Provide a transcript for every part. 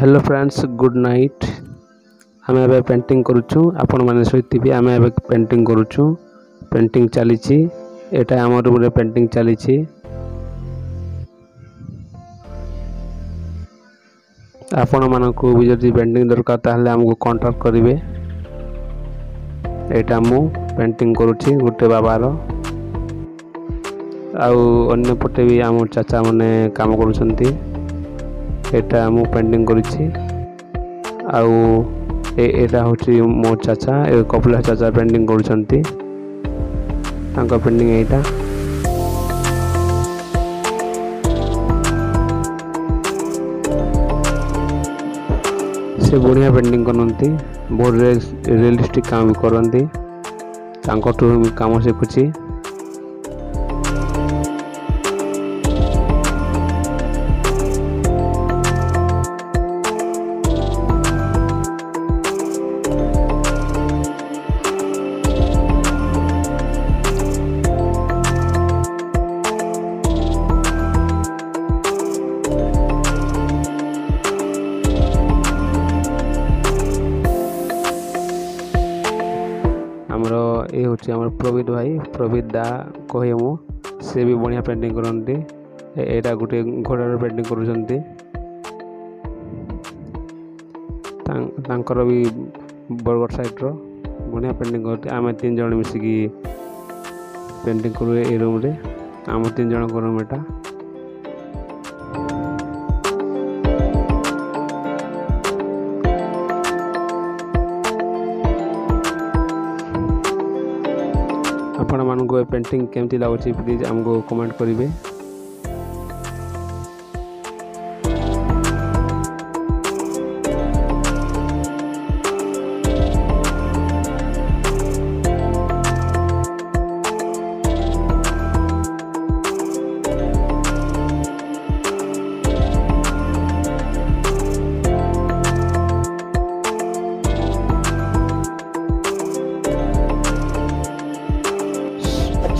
Hello friends good night. आम ए painting करुचु आपण मैंने शोथे आम ए पेंटिंग करुचु। पेंटिंग चली एटा आम रूम रे पेंटिंग चली। आपण मानक भी जब पेंटिंग दरकार ताहले हमको कांटेक्ट करेंगे। एटा मु पेंटिंग करुच्ची गोटे बाबार आउ पटे भी आम चाचा मैंने काम करुछंती। एटा मु पेंटिंग करुच्ची आउ एटा होची मो चाचा कपिला चाचा पेंटिंग करुछंती। तांका पेंटिंग एटा से बढ़िया पेंटिंग करती। बहुत रियलिस्टिक काम भी करती। काम शिखुची। ये हूँ प्रवीद भाई प्रवीद दा कहे मु से भी बढ़िया पेंटिंग करती। एटा गोटे घोड़ार पेंटिंग करुँच। भी बरगढ़ साइड्र बढ़िया पेंटिंग करते। आम 3 जन मिसिकी पेंटिंग करूँ ये रूम रे। आम 3 जन करूँ एटा। आपण मानक पेंटिंग केमती लगुच प्लीज आमको कमेंट करेंगे।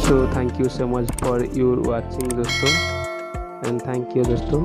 So thank you so much for your watching दोस्तों, and thank you दोस्तों।